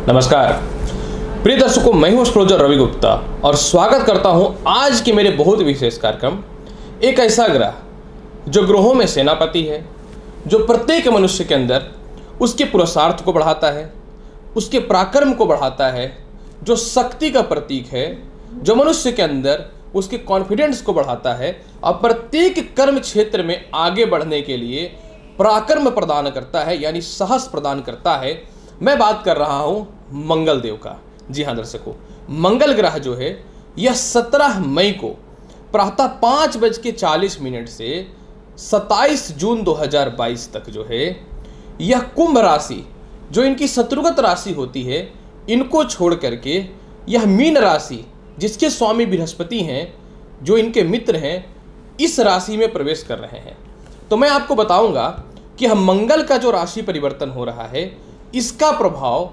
नमस्कार प्रिय दर्शकों, मैं हूं एस्ट्रोलॉजर रवि गुप्ता और स्वागत करता हूं आज के मेरे बहुत विशेष कार्यक्रम। एक ऐसा ग्रह जो ग्रहों में सेनापति है, जो प्रत्येक मनुष्य के अंदर उसके पुरुषार्थ को बढ़ाता है, उसके पराक्रम को बढ़ाता है, जो शक्ति का प्रतीक है, जो मनुष्य के अंदर उसके कॉन्फिडेंस को बढ़ाता है और प्रत्येक कर्म क्षेत्र में आगे बढ़ने के लिए पराक्रम प्रदान करता है, यानी साहस प्रदान करता है। मैं बात कर रहा हूं मंगल देव का। जी हाँ दर्शकों, मंगल ग्रह जो है यह 17 मई को प्रातः 5:40 से 27 जून 2022 तक जो है यह कुंभ राशि, जो इनकी शत्रुगत राशि होती है, इनको छोड़ करके यह मीन राशि, जिसके स्वामी बृहस्पति हैं, जो इनके मित्र हैं, इस राशि में प्रवेश कर रहे हैं। तो मैं आपको बताऊंगा कि हम मंगल का जो राशि परिवर्तन हो रहा है, इसका प्रभाव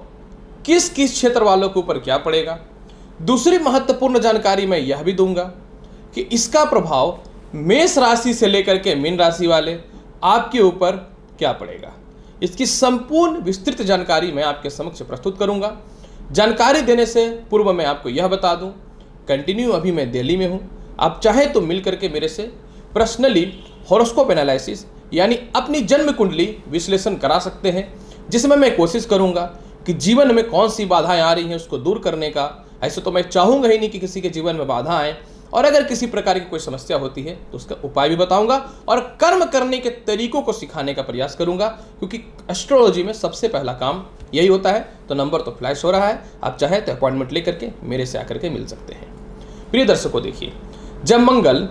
किस किस क्षेत्र वालों के ऊपर क्या पड़ेगा। दूसरी महत्वपूर्ण जानकारी मैं यह भी दूंगा कि इसका प्रभाव मेष राशि से लेकर के मीन राशि वाले आपके ऊपर क्या पड़ेगा। इसकी संपूर्ण विस्तृत जानकारी मैं आपके समक्ष प्रस्तुत करूंगा। जानकारी देने से पूर्व मैं आपको यह बता दूं, कंटिन्यू अभी मैं दिल्ली में हूं। आप चाहे तो मिल करके मेरे से पर्सनली हॉरोस्कोप एनालिसिस यानी अपनी जन्म कुंडली विश्लेषण करा सकते हैं, जिसमें मैं कोशिश करूंगा कि जीवन में कौन सी बाधाएं आ रही हैं उसको दूर करने का। ऐसे तो मैं चाहूँगा ही नहीं कि किसी के जीवन में बाधा आए, और अगर किसी प्रकार की कोई समस्या होती है तो उसका उपाय भी बताऊंगा और कर्म करने के तरीकों को सिखाने का प्रयास करूंगा, क्योंकि एस्ट्रोलॉजी में सबसे पहला काम यही होता है। तो नंबर तो फ्लैश हो रहा है, आप चाहे तो अपॉइंटमेंट लेकर के मेरे से आकर के मिल सकते हैं। प्रिय दर्शकों, देखिए, जब मंगल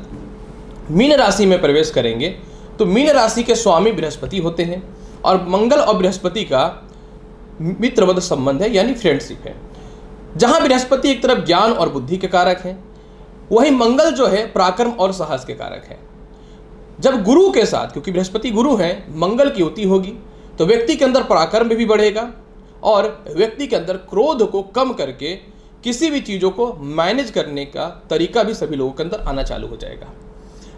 मीन राशि में प्रवेश करेंगे तो मीन राशि के स्वामी बृहस्पति होते हैं, और मंगल और बृहस्पति का मित्रवत संबंध है, यानी फ्रेंडशिप है। जहां बृहस्पति एक तरफ ज्ञान और बुद्धि के कारक हैं, वहीं मंगल जो है पराक्रम और साहस के कारक है। जब गुरु के साथ, क्योंकि बृहस्पति गुरु हैं, मंगल की युति होगी तो व्यक्ति के अंदर पराक्रम भी बढ़ेगा और व्यक्ति के अंदर क्रोध को कम करके किसी भी चीज़ों को मैनेज करने का तरीका भी सभी लोगों के अंदर आना चालू हो जाएगा।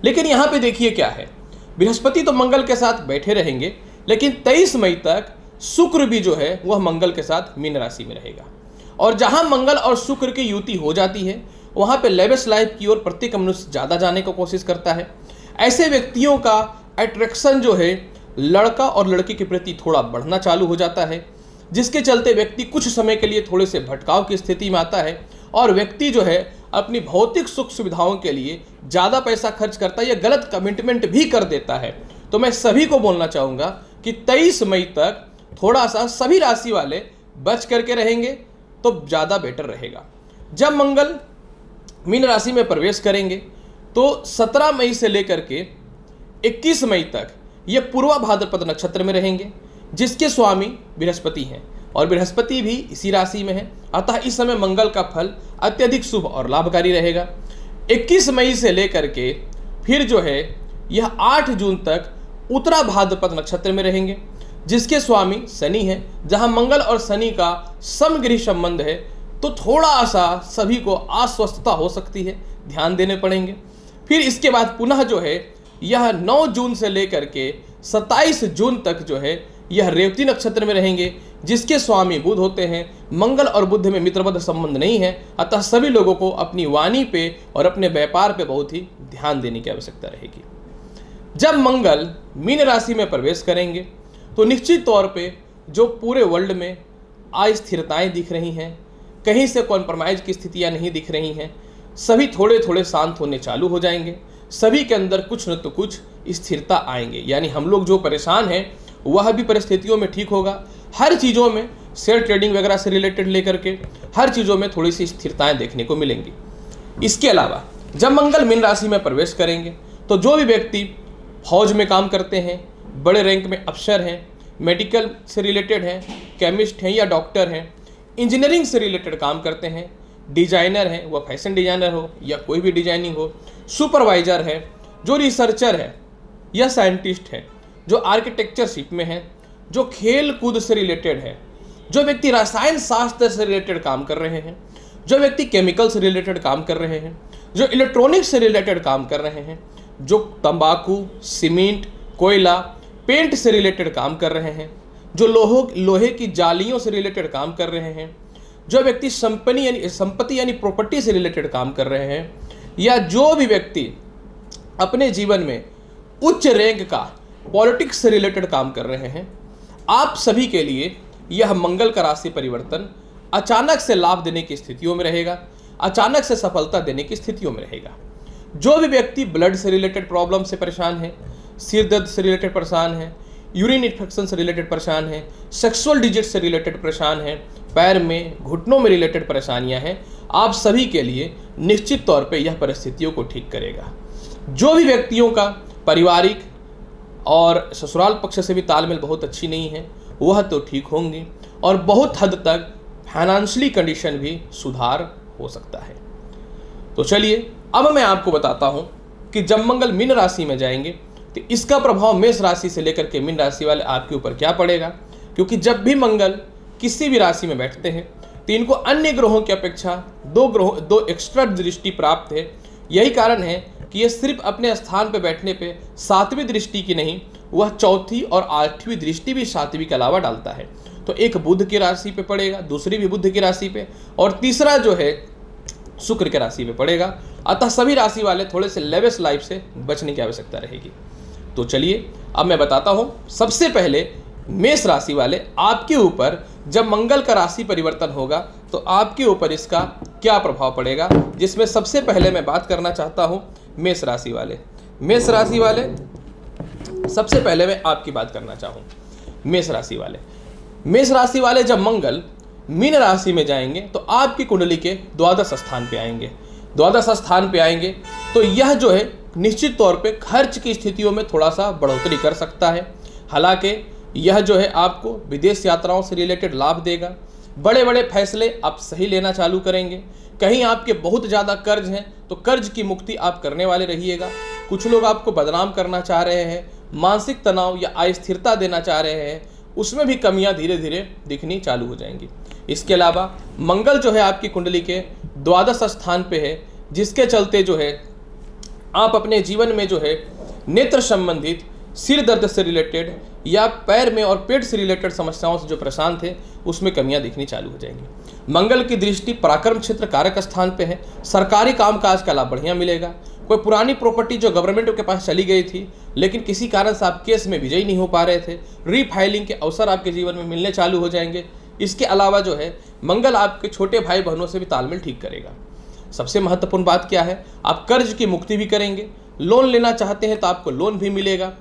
लेकिन यहाँ पे देखिए क्या है, बृहस्पति तो मंगल के साथ बैठे रहेंगे, लेकिन 23 मई तक शुक्र भी जो है वह मंगल के साथ मीन राशि में रहेगा। और जहां मंगल और शुक्र की युति हो जाती है, वहां पे लेविश लाइफ की ओर प्रत्येक मनुष्य ज़्यादा जाने की कोशिश करता है। ऐसे व्यक्तियों का अट्रैक्शन जो है लड़का और लड़की के प्रति थोड़ा बढ़ना चालू हो जाता है, जिसके चलते व्यक्ति कुछ समय के लिए थोड़े से भटकाव की स्थिति में आता है और व्यक्ति जो है अपनी भौतिक सुख सुविधाओं के लिए ज़्यादा पैसा खर्च करता है या गलत कमिटमेंट भी कर देता है। तो मैं सभी को बोलना चाहूँगा कि 23 मई तक थोड़ा सा सभी राशि वाले बच करके रहेंगे तो ज़्यादा बेटर रहेगा। जब मंगल मीन राशि में प्रवेश करेंगे तो 17 मई से लेकर के 21 मई तक ये पूर्वा भाद्रपद नक्षत्र में रहेंगे, जिसके स्वामी बृहस्पति हैं और बृहस्पति भी इसी राशि में है। अतः इस समय मंगल का फल अत्यधिक शुभ और लाभकारी रहेगा। 21 मई से लेकर के फिर जो है यह 8 जून तक उत्तरा भाद्रपद नक्षत्र में रहेंगे, जिसके स्वामी शनि हैं। जहां मंगल और शनि का समगृह संबंध है तो थोड़ा सा सभी को अस्वस्थता हो सकती है, ध्यान देने पड़ेंगे। फिर इसके बाद पुनः जो है यह 9 जून से लेकर के 27 जून तक जो है यह रेवती नक्षत्र में रहेंगे, जिसके स्वामी बुध होते हैं। मंगल और बुध में मित्रवत संबंध नहीं है, अतः सभी लोगों को अपनी वाणी पे और अपने व्यापार पे बहुत ही ध्यान देने की आवश्यकता रहेगी। जब मंगल मीन राशि में प्रवेश करेंगे तो निश्चित तौर पे जो पूरे वर्ल्ड में अस्थिरताएं दिख रही हैं, कहीं से कॉम्प्रोमाइज़ की स्थितियां नहीं दिख रही हैं, सभी थोड़े थोड़े शांत होने चालू हो जाएंगे। सभी के अंदर कुछ न तो कुछ स्थिरता आएंगे, यानी हम लोग जो परेशान हैं वह भी परिस्थितियों में ठीक होगा। हर चीज़ों में शेयर ट्रेडिंग वगैरह से रिलेटेड लेकर के हर चीज़ों में थोड़ी सी स्थिरताएँ देखने को मिलेंगी। इसके अलावा जब मंगल मीन राशि में प्रवेश करेंगे तो जो भी व्यक्ति फौज में काम करते हैं, बड़े रैंक में अफसर हैं, मेडिकल से रिलेटेड हैं, केमिस्ट हैं या डॉक्टर हैं, इंजीनियरिंग से रिलेटेड काम करते हैं, डिजाइनर हैं, वह फैशन डिजाइनर हो या कोई भी डिजाइनिंग हो, सुपरवाइजर है, जो रिसर्चर है या साइंटिस्ट है, जो आर्किटेक्चरशिप में है, जो खेल कूद से रिलेटेड है, जो व्यक्ति रसायन शास्त्र से रिलेटेड काम कर रहे हैं, जो व्यक्ति केमिकल से रिलेटेड काम कर रहे हैं, जो इलेक्ट्रॉनिक्स से रिलेटेड काम कर रहे हैं, जो तंबाकू, सीमेंट, कोयला, पेंट से रिलेटेड काम कर रहे हैं, जो लोहे की जालियों से रिलेटेड काम कर रहे हैं, जो व्यक्ति संपत्ति यानी प्रॉपर्टी से रिलेटेड काम कर रहे हैं, या जो भी व्यक्ति अपने जीवन में उच्च रैंक का पॉलिटिक्स से रिलेटेड काम कर रहे हैं, आप सभी के लिए यह मंगल का राशि परिवर्तन अचानक से लाभ देने की स्थितियों में रहेगा, अचानक से सफलता देने की स्थितियों में रहेगा। जो भी व्यक्ति ब्लड से रिलेटेड प्रॉब्लम से परेशान है, सिर दर्द से रिलेटेड परेशान है, यूरिन इन्फेक्शन से रिलेटेड परेशान है, सेक्सुअल डिजीज से रिलेटेड परेशान है, पैर में घुटनों में रिलेटेड परेशानियां हैं, आप सभी के लिए निश्चित तौर पे यह परिस्थितियों को ठीक करेगा। जो भी व्यक्तियों का पारिवारिक और ससुराल पक्ष से भी तालमेल बहुत अच्छी नहीं है, वह तो ठीक होंगी और बहुत हद तक फाइनेंशियली कंडीशन भी सुधार हो सकता है। तो चलिए अब मैं आपको बताता हूं कि जब मंगल मीन राशि में जाएंगे तो इसका प्रभाव मेष राशि से लेकर के मीन राशि वाले आपके ऊपर क्या पड़ेगा। क्योंकि जब भी मंगल किसी भी राशि में बैठते हैं तो इनको अन्य ग्रहों की अपेक्षा दो एक्स्ट्रा दृष्टि प्राप्त है। यही कारण है कि ये सिर्फ अपने स्थान पर बैठने पे सातवीं दृष्टि की नहीं, वह चौथी और आठवीं दृष्टि भी सातवीं के अलावा डालता है। तो एक बुध की राशि पे पड़ेगा, दूसरी भी बुध की राशि पे, और तीसरा जो है शुक्र की राशि पे पड़ेगा। अतः सभी राशि वाले थोड़े से लेवेस्ट लाइफ से बचने की आवश्यकता रहेगी। तो चलिए अब मैं बताता हूँ। सबसे पहले मेष राशि वाले आपके ऊपर जब मंगल का राशि परिवर्तन होगा तो आपके ऊपर इसका क्या प्रभाव पड़ेगा, जिसमें सबसे पहले मैं बात करना चाहता हूँ मेष राशि वाले। मेष राशि वाले सबसे पहले मैं आपकी बात करना चाहूँ मेष राशि वाले। मेष राशि वाले जब मंगल मीन राशि में जाएंगे तो आपकी कुंडली के द्वादश स्थान पे आएंगे। द्वादश स्थान पे आएंगे तो यह जो है निश्चित तौर पे खर्च की स्थितियों में थोड़ा सा बढ़ोतरी कर सकता है। हालांकि यह जो है आपको विदेश यात्राओं से रिलेटेड लाभ देगा। बड़े बड़े फैसले आप सही लेना चालू करेंगे। कहीं आपके बहुत ज़्यादा कर्ज हैं तो कर्ज की मुक्ति आप करने वाले रहिएगा। कुछ लोग आपको बदनाम करना चाह रहे हैं, मानसिक तनाव या अस्थिरता देना चाह रहे हैं, उसमें भी कमियां धीरे धीरे दिखनी चालू हो जाएंगी। इसके अलावा मंगल जो है आपकी कुंडली के द्वादश स्थान पे है, जिसके चलते जो है आप अपने जीवन में जो है नेत्र संबंधित, सिर दर्द से रिलेटेड या पैर में और पेट से रिलेटेड समस्याओं से जो परेशान थे उसमें कमियां दिखनी चालू हो जाएंगी। मंगल की दृष्टि पराक्रम क्षेत्र कारक स्थान पे है। सरकारी कामकाज का लाभ बढ़िया मिलेगा। कोई पुरानी प्रॉपर्टी जो गवर्नमेंट के पास चली गई थी लेकिन किसी कारण से आप केस में विजयी नहीं हो पा रहे थे, रीफाइलिंग के अवसर आपके जीवन में मिलने चालू हो जाएंगे। इसके अलावा जो है मंगल आपके छोटे भाई बहनों से भी तालमेल ठीक करेगा। सबसे महत्वपूर्ण बात क्या है, आप कर्ज की मुक्ति भी करेंगे। लोन लेना चाहते हैं तो आपको लोन भी मिलेगा।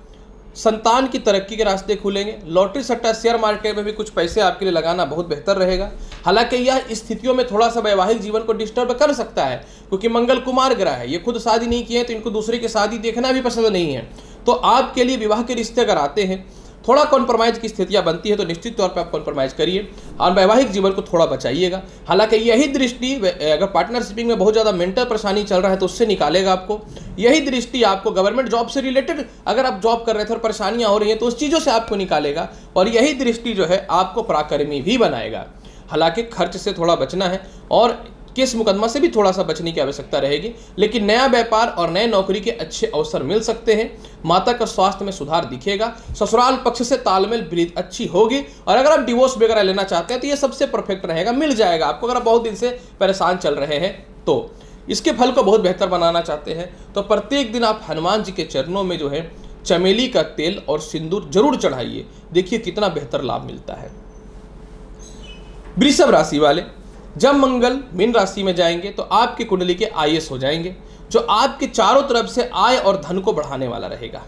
संतान की तरक्की के रास्ते खुलेंगे। लॉटरी सट्टा शेयर मार्केट में भी कुछ पैसे आपके लिए लगाना बहुत बेहतर रहेगा। हालांकि यह स्थितियों में थोड़ा सा वैवाहिक जीवन को डिस्टर्ब कर सकता है, क्योंकि मंगल कुमार ग्रह है। ये खुद शादी नहीं किए तो इनको दूसरे की शादी देखना भी पसंद नहीं है। तो आपके लिए विवाह के रिश्ते अगर आते हैं, थोड़ा कॉम्प्रोमाइज़ की स्थितियां बनती है तो निश्चित तौर पे आप कॉम्प्रोमाइज़ करिए और वैवाहिक जीवन को थोड़ा बचाइएगा। हालांकि यही दृष्टि अगर पार्टनरशिपिंग में बहुत ज़्यादा मेंटल परेशानी चल रहा है तो उससे निकालेगा आपको। यही दृष्टि आपको गवर्नमेंट जॉब से रिलेटेड अगर आप जॉब कर रहे थे और परेशानियां हो रही हैं तो उस चीज़ों से आपको निकालेगा। और यही दृष्टि जो है आपको पराक्रमी भी बनाएगा। हालांकि खर्च से थोड़ा बचना है और केस मुकदमा से भी थोड़ा सा बचने की आवश्यकता रहेगी। लेकिन नया व्यापार और नए नौकरी के अच्छे अवसर मिल सकते हैं। माता का स्वास्थ्य में सुधार दिखेगा। ससुराल पक्ष से तालमेल वृद्धि अच्छी होगी। और अगर आप डिवोर्स वगैरह लेना चाहते हैं तो ये सबसे परफेक्ट रहेगा, मिल जाएगा आपको। अगर आप बहुत दिन से परेशान चल रहे हैं तो इसके फल को बहुत बेहतर बनाना चाहते हैं तो प्रत्येक दिन आप हनुमान जी के चरणों में जो है चमेली का तेल और सिंदूर जरूर चढ़ाइए। देखिए कितना बेहतर लाभ मिलता है। वृषभ राशि वाले जब मंगल मीन राशि में जाएंगे तो आपकी कुंडली के आईएएस हो जाएंगे, जो आपके चारों तरफ से आय और धन को बढ़ाने वाला रहेगा।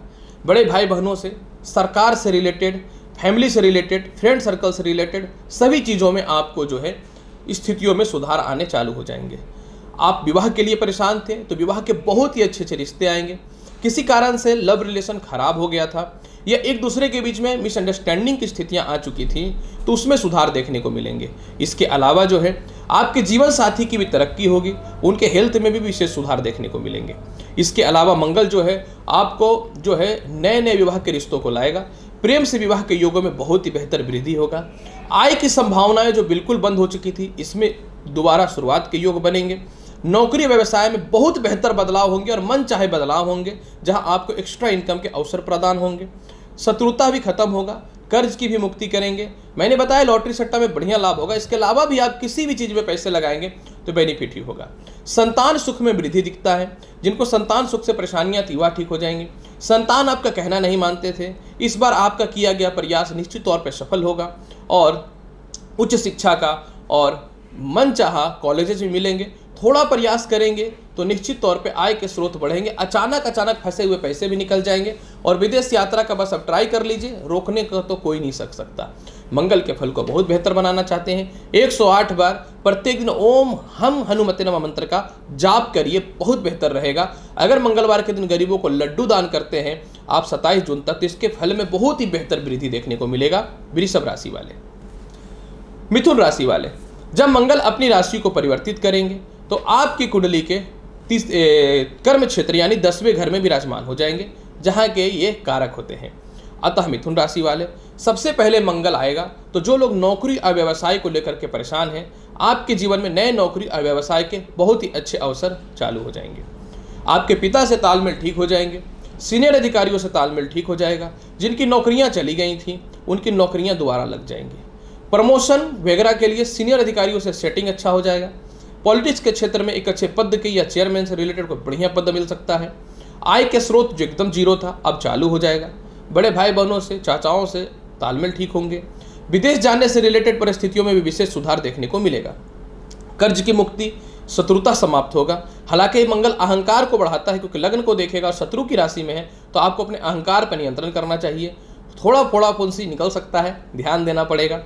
बड़े भाई बहनों से, सरकार से रिलेटेड, फैमिली से रिलेटेड, फ्रेंड सर्कल से रिलेटेड सभी चीज़ों में आपको जो है स्थितियों में सुधार आने चालू हो जाएंगे। आप विवाह के लिए परेशान थे तो विवाह के बहुत ही अच्छे अच्छे रिश्ते आएंगे। किसी कारण से लव रिलेशन खराब हो गया था या एक दूसरे के बीच में मिसअंडरस्टैंडिंग की स्थितियां आ चुकी थी तो उसमें सुधार देखने को मिलेंगे। इसके अलावा जो है आपके जीवन साथी की भी तरक्की होगी, उनके हेल्थ में भी विशेष सुधार देखने को मिलेंगे। इसके अलावा मंगल जो है आपको जो है नए नए विवाह के रिश्तों को लाएगा। प्रेम से विवाह के योगों में बहुत ही बेहतर वृद्धि होगा। आय की संभावनाएं जो बिल्कुल बंद हो चुकी थी इसमें दोबारा शुरुआत के योग बनेंगे। नौकरी व्यवसाय में बहुत बेहतर बदलाव होंगे और मन चाहे बदलाव होंगे, जहां आपको एक्स्ट्रा इनकम के अवसर प्रदान होंगे। शत्रुता भी खत्म होगा। कर्ज की भी मुक्ति करेंगे। मैंने बताया लॉटरी सट्टा में बढ़िया लाभ होगा। इसके अलावा भी आप किसी भी चीज़ में पैसे लगाएंगे तो बेनिफिट ही होगा। संतान सुख में वृद्धि दिखता है। जिनको संतान सुख से परेशानियां थी वह ठीक हो जाएंगी। संतान आपका कहना नहीं मानते थे, इस बार आपका किया गया प्रयास निश्चित तौर पर सफल होगा और उच्च शिक्षा का और मनचाहा कॉलेजेस में मिलेंगे। थोड़ा प्रयास करेंगे तो निश्चित तौर पे आय के स्रोत बढ़ेंगे। अचानक फंसे हुए पैसे भी निकल जाएंगे और विदेश यात्रा का बस अब ट्राई कर लीजिए, रोकने का तो कोई नहीं सकता। मंगल के फल को बहुत बेहतर बनाना चाहते हैं, 108 बार प्रत्येक दिन ओम हम हनुमते नमः मंत्र का जाप करिए, बहुत बेहतर रहेगा। अगर मंगलवार के दिन गरीबों को लड्डू दान करते हैं आप 27 जून तक, तो इसके फल में बहुत ही बेहतर वृद्धि देखने को मिलेगा। वृषभ राशि वाले, मिथुन राशि वाले, जब मंगल अपनी राशि को परिवर्तित करेंगे तो आपकी कुंडली के कर्म क्षेत्र यानी 10वें घर में विराजमान हो जाएंगे, जहां के ये कारक होते हैं। अतः मिथुन राशि वाले, सबसे पहले मंगल आएगा तो जो लोग नौकरी और व्यवसाय को लेकर के परेशान हैं, आपके जीवन में नए नौकरी और व्यवसाय के बहुत ही अच्छे अवसर चालू हो जाएंगे। आपके पिता से तालमेल ठीक हो जाएंगे, सीनियर अधिकारियों से तालमेल ठीक हो जाएगा। जिनकी नौकरियां चली गई थी उनकी नौकरियां दोबारा लग जाएंगी। प्रमोशन वगैरह के लिए सीनियर अधिकारियों से सेटिंग अच्छा हो जाएगा। पॉलिटिक्स के क्षेत्र में एक अच्छे पद के या चेयरमैन से रिलेटेड कोई बढ़िया पद मिल सकता है। आय के स्रोत जो एकदम जीरो था अब चालू हो जाएगा। बड़े भाई बहनों से, चाचाओं से तालमेल ठीक होंगे। विदेश जाने से रिलेटेड परिस्थितियों में भी विशेष सुधार देखने को मिलेगा। कर्ज की मुक्ति, शत्रुता समाप्त होगा। हालांकि मंगल अहंकार को बढ़ाता है, क्योंकि लग्न को देखेगा और शत्रु की राशि में है, तो आपको अपने अहंकार पर नियंत्रण करना चाहिए। थोड़ा फोड़ा फुंसी निकल सकता है, ध्यान देना पड़ेगा।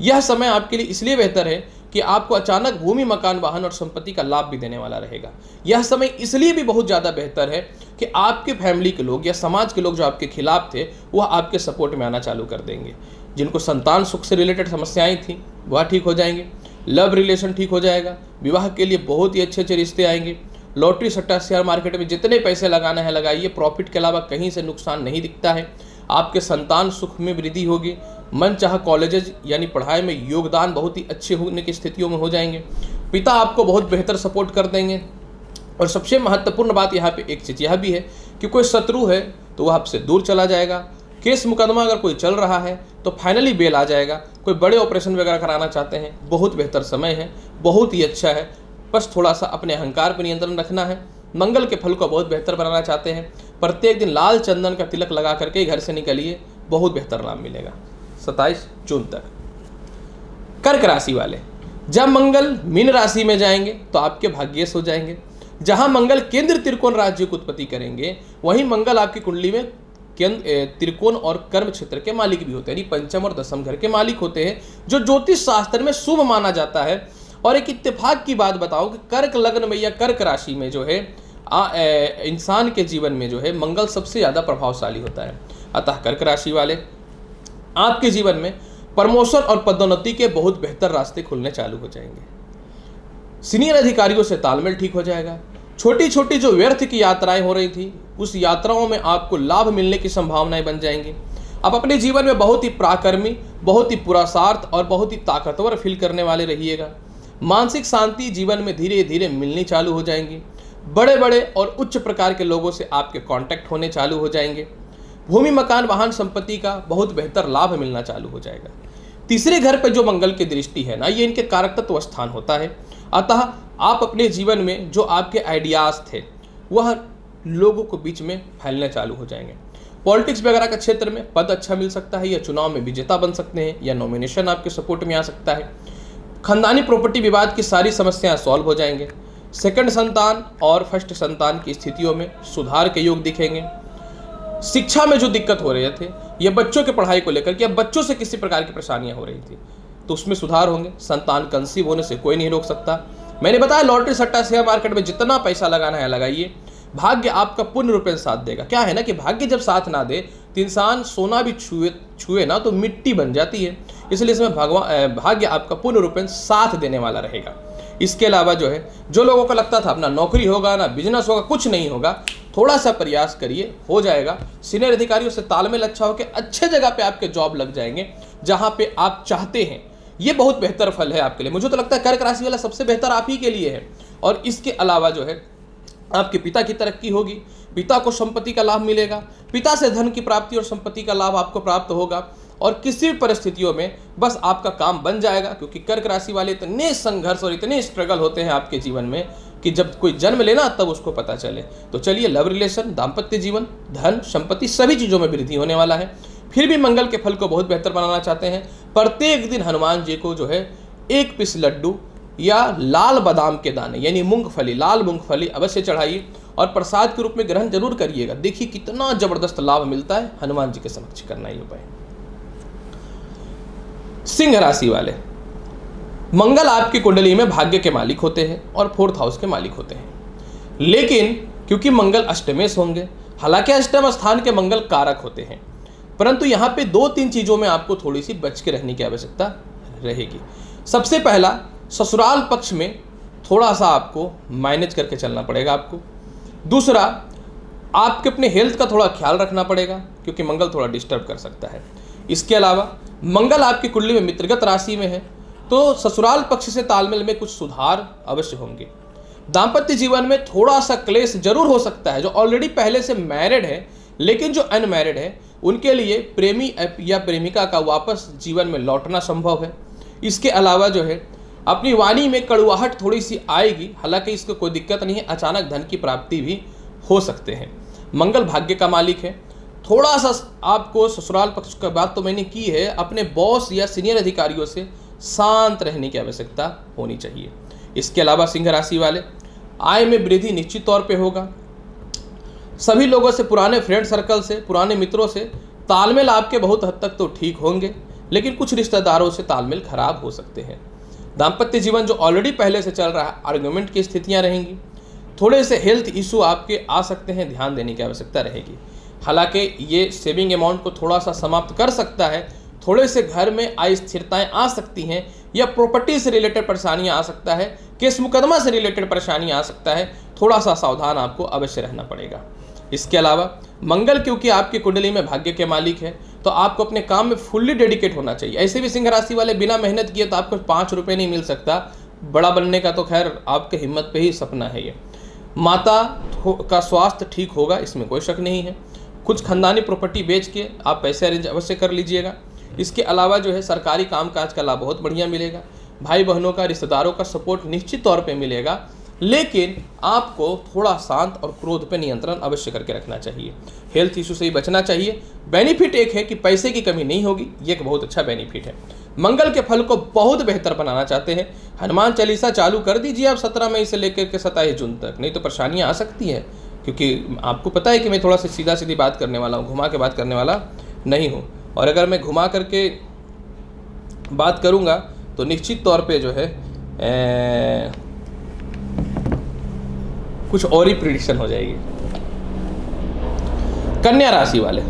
यह समय आपके लिए इसलिए बेहतर है कि आपको अचानक भूमि, मकान, वाहन और संपत्ति का लाभ भी देने वाला रहेगा। यह समय इसलिए भी बहुत ज़्यादा बेहतर है कि आपके फैमिली के लोग या समाज के लोग जो आपके खिलाफ थे वह आपके सपोर्ट में आना चालू कर देंगे। जिनको संतान सुख से रिलेटेड समस्याएं थी वह ठीक हो जाएंगे। लव रिलेशन ठीक हो जाएगा। विवाह के लिए बहुत ही अच्छे अच्छे रिश्ते आएंगे। लॉटरी सट्टा शेयर मार्केट में जितने पैसे लगाना है लगाइए, प्रॉफिट के अलावा कहीं से नुकसान नहीं दिखता है। आपके संतान सुख में वृद्धि होगी। मन चाह कॉलेजेज यानी पढ़ाई में योगदान बहुत ही अच्छे होने की स्थितियों में हो जाएंगे। पिता आपको बहुत बेहतर सपोर्ट कर देंगे। और सबसे महत्वपूर्ण बात यहाँ पे एक चीज़ यह भी है कि कोई शत्रु है तो वह आपसे दूर चला जाएगा। केस मुकदमा अगर कोई चल रहा है तो फाइनली बेल आ जाएगा। कोई बड़े ऑपरेशन वगैरह कराना चाहते हैं, बहुत बेहतर समय है, बहुत ही अच्छा है। बस थोड़ा सा अपने अहंकार पर नियंत्रण रखना है। मंगल के फल को बहुत बेहतर बनाना चाहते हैं, प्रत्येक दिन लाल चंदन का तिलक लगा करके घर से निकलिए, बहुत बेहतर लाभ मिलेगा 27 जून तक। कर्क राशि वाले, जब मंगल मीन राशि में जाएंगे तो आपके भाग्यश हो जाएंगे। जहां मंगल केंद्र त्रिकोण राज्य की उत्पत्ति करेंगे, वहीं मंगल आपकी कुंडली में केंद्र त्रिकोण और कर्म क्षेत्र के मालिक भी होते हैं, यानी पंचम और दसम घर के मालिक होते हैं, जो ज्योतिष शास्त्र में शुभ माना जाता है। और एक इत्तेफाक की बात बताऊं कि कर्क लग्न में या कर्क राशि में जो है इंसान के जीवन में जो है मंगल सबसे ज़्यादा प्रभावशाली होता है। अतः कर्क राशि वाले, आपके जीवन में प्रमोशन और पदोन्नति के बहुत बेहतर रास्ते खुलने चालू हो जाएंगे। सीनियर अधिकारियों से तालमेल ठीक हो जाएगा। छोटी छोटी जो व्यर्थ की यात्राएं हो रही थी उस यात्राओं में आपको लाभ मिलने की संभावनाएं बन जाएंगी। आप अपने जीवन में बहुत ही पराक्रमी, बहुत ही पुरुषार्थ और बहुत ही ताकतवर फील करने वाले रहिएगा। मानसिक शांति जीवन में धीरे धीरे मिलनी चालू हो जाएंगी। बड़े बड़े और उच्च प्रकार के लोगों से आपके कांटेक्ट होने चालू हो जाएंगे। भूमि, मकान, वाहन, संपत्ति का बहुत बेहतर लाभ मिलना चालू हो जाएगा। तीसरे घर पर जो मंगल की दृष्टि है ना, ये इनके कारक तत्व स्थान होता है। अतः आप अपने जीवन में जो आपके आइडियाज़ थे वह लोगों को बीच में फैलने चालू हो जाएंगे। पॉलिटिक्स वगैरह का क्षेत्र में पद अच्छा मिल सकता है, या चुनाव में विजेता बन सकते हैं, या नॉमिनेशन आपके सपोर्ट में आ सकता है। खानदानी प्रॉपर्टी विवाद की सारी समस्याएं सॉल्व हो जाएंगे। सेकंड संतान और फर्स्ट संतान की स्थितियों में सुधार के योग दिखेंगे। शिक्षा में जो दिक्कत हो रहे थे या बच्चों के पढ़ाई को लेकर के, या बच्चों से किसी प्रकार की परेशानियां हो रही थी, तो उसमें सुधार होंगे। संतान कंसीव होने से कोई नहीं रोक सकता। मैंने बताया लॉटरी सट्टा शेयर मार्केट में जितना पैसा लगाना है लगाइए, भाग्य आपका पूर्ण रूपेण साथ देगा। क्या है ना कि भाग्य जब साथ ना दे तो इंसान सोना भी छुए ना तो मिट्टी बन जाती है। इसलिए इसमें भाग्य आपका पूर्ण रूपेण साथ देने वाला रहेगा। इसके अलावा जो है, जो लोगों को लगता था अपना नौकरी होगा ना बिजनेस होगा, कुछ नहीं होगा, थोड़ा सा प्रयास करिए, हो जाएगा। सीनियर अधिकारियों से तालमेल अच्छा हो के अच्छे जगह पे आपके जॉब लग जाएंगे जहां पे आप चाहते हैं। ये बहुत बेहतर फल है आपके लिए। मुझे तो लगता है कर्क राशि वाला सबसे बेहतर आप ही के लिए है। और इसके अलावा जो है आपके पिता की तरक्की होगी, पिता को संपत्ति का लाभ मिलेगा, पिता से धन की प्राप्ति और संपत्ति का लाभ आपको प्राप्त होगा। और किसी भी परिस्थितियों में बस आपका काम बन जाएगा, क्योंकि कर्क राशि वाले इतने संघर्ष और इतने स्ट्रगल होते हैं आपके जीवन में कि जब कोई जन्म लेना तब उसको पता चले। तो चलिए, लव रिलेशन, दाम्पत्य जीवन, धन, संपत्ति सभी चीज़ों में वृद्धि होने वाला है। फिर भी मंगल के फल को बहुत बेहतर बनाना चाहते हैं, प्रत्येक दिन हनुमान जी को जो है 1 पीस लड्डू या लाल बादाम के दाने यानी मूंगफली, लाल मूंगफली अवश्य चढ़ाइए और प्रसाद के रूप में ग्रहण जरूर करिएगा। देखिए कितना जबरदस्त लाभ मिलता है। हनुमान जी के समक्ष करना ही उपाय। सिंह राशि वाले, मंगल आपकी कुंडली में भाग्य के मालिक होते हैं और 4th हाउस के मालिक होते हैं, लेकिन क्योंकि मंगल अष्टमेश होंगे, हालांकि अष्टम स्थान के मंगल कारक होते हैं, परंतु यहाँ पे 2-3 चीज़ों में आपको थोड़ी सी बच के रहने की आवश्यकता रहेगी। सबसे पहला, ससुराल पक्ष में थोड़ा सा आपको मैनेज करके चलना पड़ेगा आपको। दूसरा, आपके अपने हेल्थ का थोड़ा ख्याल रखना पड़ेगा, क्योंकि मंगल थोड़ा डिस्टर्ब कर सकता है। इसके अलावा मंगल आपकी कुंडली में मित्रगत राशि में है, तो ससुराल पक्ष से तालमेल में कुछ सुधार अवश्य होंगे। दाम्पत्य जीवन में थोड़ा सा क्लेश जरूर हो सकता है। जो ऑलरेडी पहले से मैरिड है लेकिन जो अनमैरिड है, उनके लिए प्रेमी या प्रेमिका का वापस जीवन में लौटना संभव है। इसके अलावा जो है अपनी वाणी में कड़वाहट थोड़ी सी आएगी, हालांकि इसको कोई दिक्कत नहीं है, अचानक धन की प्राप्ति भी हो सकते हैं। मंगल भाग्य का मालिक है। थोड़ा सा आपको ससुराल पक्ष का बात तो मैंने की है, अपने बॉस या सीनियर अधिकारियों से शांत रहने की आवश्यकता होनी चाहिए। इसके अलावा सिंह राशि वाले, आय में वृद्धि निश्चित तौर पे होगा। सभी लोगों से, पुराने फ्रेंड सर्कल से, पुराने मित्रों से तालमेल आपके बहुत हद तक तो ठीक होंगे, लेकिन कुछ रिश्तेदारों से तालमेल खराब हो सकते हैं। दाम्पत्य जीवन जो ऑलरेडी पहले से चल रहा है, आर्गुमेंट की स्थितियां रहेंगी। थोड़े से हेल्थ इशू आपके आ सकते हैं, ध्यान देने की आवश्यकता रहेगी। हालांकि ये सेविंग अमाउंट को थोड़ा सा समाप्त कर सकता है। थोड़े से घर में अस्थिरताएं आ सकती हैं, या प्रॉपर्टी से रिलेटेड परेशानियां आ सकता है, केस मुकदमा से रिलेटेड परेशानियां आ सकता है। थोड़ा सा सावधान आपको अवश्य रहना पड़ेगा। इसके अलावा मंगल क्योंकि आपकी कुंडली में भाग्य के मालिक है, तो आपको अपने काम में फुल्ली डेडिकेट होना चाहिए। ऐसे भी सिंह राशि वाले बिना मेहनत किए तो आपको 5 रुपये नहीं मिल सकता। बड़ा बनने का तो खैर आपके हिम्मत पे ही सपना है ये। माता का स्वास्थ्य ठीक होगा, इसमें कोई शक नहीं है। कुछ खानदानी प्रॉपर्टी बेच के आप पैसे अरेंज अवश्य कर लीजिएगा। इसके अलावा जो है सरकारी कामकाज का लाभ बहुत बढ़िया मिलेगा। भाई बहनों का, रिश्तेदारों का सपोर्ट निश्चित तौर पे मिलेगा, लेकिन आपको थोड़ा शांत और क्रोध पे नियंत्रण अवश्य करके रखना चाहिए। हेल्थ इशू से ही बचना चाहिए। बेनिफिट एक है कि पैसे की कमी नहीं होगी, ये एक बहुत अच्छा बेनिफिट है। मंगल के फल को बहुत बेहतर बनाना चाहते हैं, हनुमान चालीसा चालू कर दीजिए आप 17 मई से लेकर के 27 जून तक, नहीं तो परेशानियाँ आ सकती हैं। क्योंकि आपको पता है कि मैं थोड़ा सा सीधा सीधी बात करने वाला हूँ, घुमा के बात करने वाला नहीं हूँ। और अगर मैं घुमा करके बात करूँगा तो निश्चित तौर पे जो है कुछ और ही प्रिडिक्शन हो जाएगी। कन्या राशि वाले,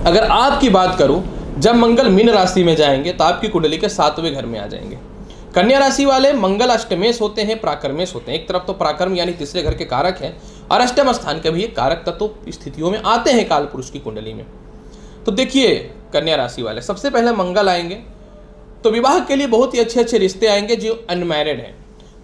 अगर आपकी बात करूं, जब मंगल मीन राशि में जाएंगे तो आपकी कुंडली के 7वें घर में आ जाएंगे। कन्या राशि वाले, मंगल अष्टमेश होते हैं, पराक्रमेश होते हैं। एक तरफ तो पराक्रम यानी तीसरे घर के कारक हैं, और अष्टम स्थान के भी कारक तत्व स्थितियों में आते हैं काल पुरुष की कुंडली में। तो देखिए कन्या राशि वाले, सबसे पहले मंगल आएंगे तो विवाह के लिए बहुत ही अच्छे अच्छे रिश्ते आएंगे। जो अनमैरिड हैं,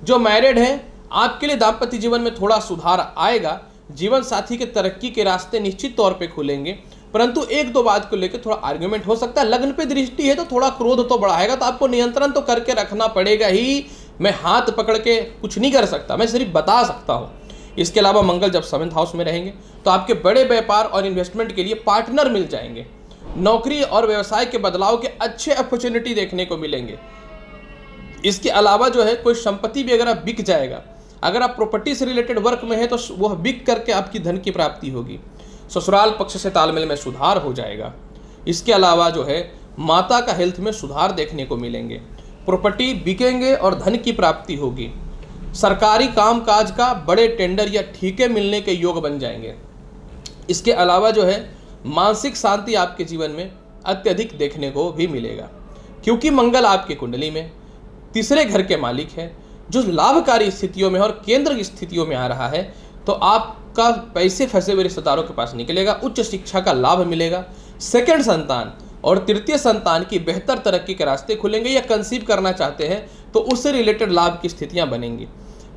जो मैरिड हैं, आपके लिए दाम्पत्य जीवन में थोड़ा सुधार आएगा। जीवन साथी के तरक्की के रास्ते निश्चित तौर पे खुलेंगे, परंतु 1-2 बात को लेकर थोड़ा आर्ग्यूमेंट हो सकता है। लग्न पे दृष्टि है तो थोड़ा क्रोध तो बढ़ाएगा, तो आपको नियंत्रण तो करके रखना पड़ेगा ही। मैं हाथ पकड़ के कुछ नहीं कर सकता, मैं सिर्फ बता सकता हूँ। इसके अलावा मंगल जब 7th हाउस में रहेंगे तो आपके बड़े व्यापार और इन्वेस्टमेंट के लिए पार्टनर मिल जाएंगे। नौकरी और व्यवसाय के बदलाव के अच्छे अपॉर्चुनिटी देखने को मिलेंगे। इसके अलावा जो है कोई संपत्ति भी अगर बिक जाएगा, अगर आप प्रॉपर्टी से रिलेटेड वर्क में है तो वह बिक करके आपकी धन की प्राप्ति होगी। ससुराल पक्ष से तालमेल में सुधार हो जाएगा। इसके अलावा जो है माता का हेल्थ में सुधार देखने को मिलेंगे। प्रॉपर्टी बिकेंगे और धन की प्राप्ति होगी। सरकारी कामकाज का बड़े टेंडर या ठीके मिलने के योग बन जाएंगे। इसके अलावा जो है मानसिक शांति आपके जीवन में अत्यधिक देखने को भी मिलेगा, क्योंकि मंगल आपकी कुंडली में तीसरे घर के मालिक है, जो लाभकारी स्थितियों में और केंद्र की स्थितियों में आ रहा है। तो आपका पैसे फंसे हुए रिश्तेदारों के पास निकलेगा, उच्च शिक्षा का लाभ मिलेगा। सेकंड संतान और तृतीय संतान की बेहतर तरक्की के रास्ते खुलेंगे, या कंसीव करना चाहते हैं तो उससे रिलेटेड लाभ की स्थितियां बनेंगी।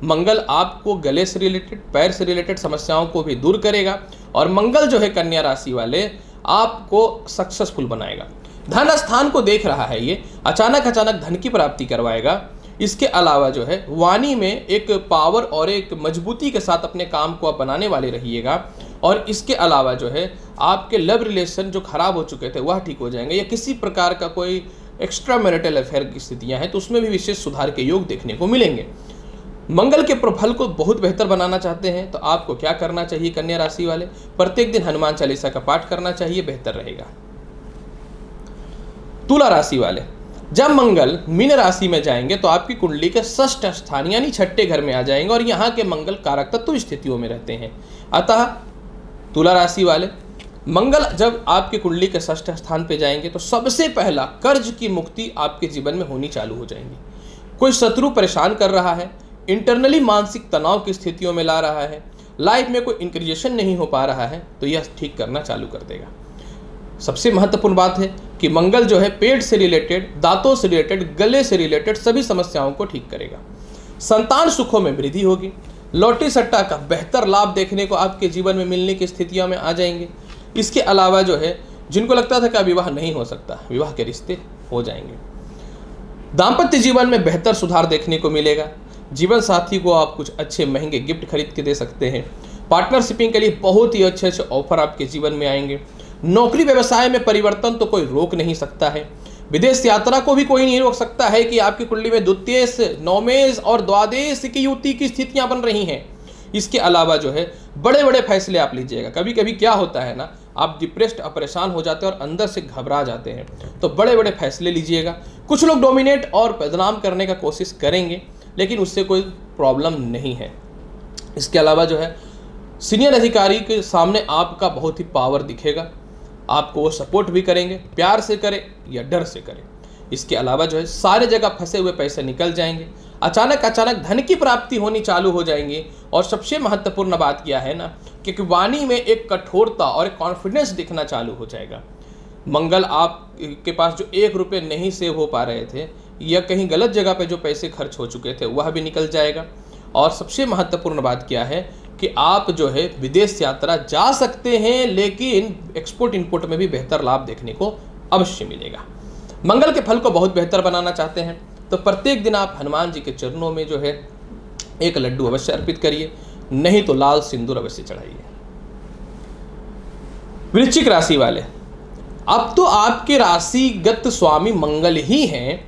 मंगल आपको गले से रिलेटेड, पैर से रिलेटेड समस्याओं को भी दूर करेगा। और मंगल जो है कन्या राशि वाले, आपको सक्सेसफुल बनाएगा। धन स्थान को देख रहा है, ये अचानक धन की प्राप्ति करवाएगा। इसके अलावा जो है वाणी में एक पावर और एक मजबूती के साथ अपने काम को आप बनाने वाले रहिएगा। और इसके अलावा जो है आपके लव रिलेशन जो खराब हो चुके थे वह ठीक हो जाएंगे, या किसी प्रकार का कोई एक्स्ट्रा मैरिटल अफेयर की स्थितियां हैं तो उसमें भी विशेष सुधार के योग देखने को मिलेंगे। मंगल के प्रफल को बहुत बेहतर बनाना चाहते हैं तो आपको क्या करना चाहिए कन्या राशि वाले? प्रत्येक दिन हनुमान चालीसा का पाठ करना चाहिए, बेहतर रहेगा। तुला राशि वाले, जब मंगल मीन राशि में जाएंगे तो आपकी कुंडली के षष्ठ स्थान यानी छठे घर में आ जाएंगे और यहाँ के मंगल कारक तत्व स्थितियों में रहते हैं। अतः तुला राशि वाले, मंगल जब आपकी कुंडली के षष्ठ स्थान पे जाएंगे तो सबसे पहला कर्ज की मुक्ति आपके जीवन में होनी चालू हो जाएंगी। कोई शत्रु परेशान कर रहा है, इंटरनली मानसिक तनाव की स्थितियों में ला रहा है, लाइफ में कोई इंक्रीजेशन नहीं हो पा रहा है तो यह ठीक करना चालू कर देगा। सबसे महत्वपूर्ण बात है कि मंगल जो है पेट से रिलेटेड, दांतों से रिलेटेड, गले से रिलेटेड सभी समस्याओं को ठीक करेगा। संतान सुखों में वृद्धि होगी। लॉटरी सट्टा का बेहतर लाभ देखने को आपके जीवन में मिलने की स्थितियों में आ जाएंगे। इसके अलावा जो है जिनको लगता था कि विवाह नहीं हो सकता, विवाह के रिश्ते हो जाएंगे। दाम्पत्य जीवन में बेहतर सुधार देखने को मिलेगा। जीवन साथी को आप कुछ अच्छे महंगे गिफ्ट खरीद के दे सकते हैं। पार्टनरशिपिंग के लिए बहुत ही अच्छे ऑफर आपके जीवन में आएंगे। नौकरी व्यवसाय में परिवर्तन तो कोई रोक नहीं सकता है। विदेश यात्रा को भी कोई नहीं रोक सकता है कि आपकी कुंडली में द्वितीयेश, नवमेश और द्वादश की युति की स्थितियां बन रही हैं। इसके अलावा जो है बड़े बड़े फैसले आप लीजिएगा। कभी कभी क्या होता है ना, आप डिप्रेस्ड परेशान हो जाते हैं और अंदर से घबरा जाते हैं, तो बड़े बड़े फैसले लीजिएगा। कुछ लोग डोमिनेट और बदनाम करने का कोशिश करेंगे लेकिन उससे कोई प्रॉब्लम नहीं है। इसके अलावा जो है सीनियर अधिकारी के सामने आपका बहुत ही पावर दिखेगा। आपको वो सपोर्ट भी करेंगे, प्यार से करे या डर से करे। इसके अलावा जो है सारे जगह फंसे हुए पैसे निकल जाएंगे। अचानक धन की प्राप्ति होनी चालू हो जाएंगी। और सबसे महत्वपूर्ण बात क्या है ना कि वाणी में एक कठोरता और एक कॉन्फिडेंस दिखना चालू हो जाएगा। मंगल आपके पास जो 1 रुपये नहीं सेव हो पा रहे थे या कहीं गलत जगह पे जो पैसे खर्च हो चुके थे वह भी निकल जाएगा। और सबसे महत्वपूर्ण बात क्या है कि आप जो है विदेश यात्रा जा सकते हैं, लेकिन एक्सपोर्ट इंपोर्ट में भी बेहतर लाभ देखने को अवश्य मिलेगा। मंगल के फल को बहुत बेहतर बनाना चाहते हैं तो प्रत्येक दिन आप हनुमान जी के चरणों में जो है एक लड्डू अवश्य अर्पित करिए, नहीं तो लाल सिंदूर अवश्य चढ़ाइए। वृश्चिक राशि वाले, अब तो आपके राशिगत स्वामी मंगल ही हैं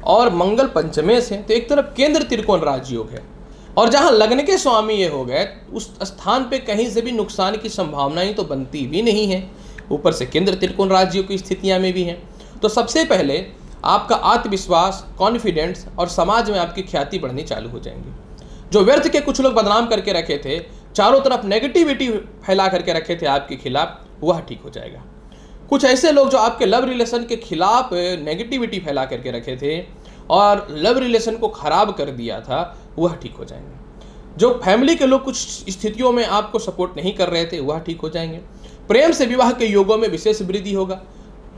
और मंगल पंचमेश है तो एक तरफ केंद्र त्रिकोण राजयोग है और जहां लगने के स्वामी ये हो गए उस स्थान पे कहीं से भी नुकसान की संभावनाएं तो बनती भी नहीं है। ऊपर से केंद्र त्रिकोण राजयोग की स्थितियां में भी हैं। तो सबसे पहले आपका आत्मविश्वास, कॉन्फिडेंस और समाज में आपकी ख्याति बढ़नी चालू हो जाएंगी। जो व्यर्थ के कुछ लोग बदनाम करके रखे थे, चारों तरफ नेगेटिविटी फैला करके रखे थे आपके खिलाफ, वह ठीक हो जाएगा। कुछ ऐसे लोग जो आपके लव रिलेशन के खिलाफ नेगेटिविटी फैला करके रखे थे और लव रिलेशन को खराब कर दिया था, वह ठीक हो जाएंगे। जो फैमिली के लोग कुछ स्थितियों में आपको सपोर्ट नहीं कर रहे थे, वह ठीक हो जाएंगे। प्रेम से विवाह के योगों में विशेष वृद्धि होगा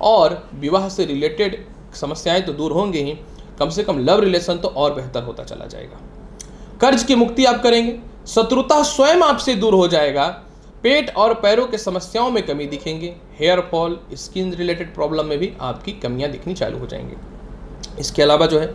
और विवाह से रिलेटेड समस्याएं तो दूर होंगे ही, कम से कम लव रिलेशन तो और बेहतर होता चला जाएगा। कर्ज की मुक्ति आप करेंगे, शत्रुता स्वयं आपसे दूर हो जाएगा। पेट और पैरों के समस्याओं में कमी दिखेंगे। Hair fall, skin related problem में भी आपकी कमियां दिखनी चालू हो जाएंगी। इसके अलावा जो है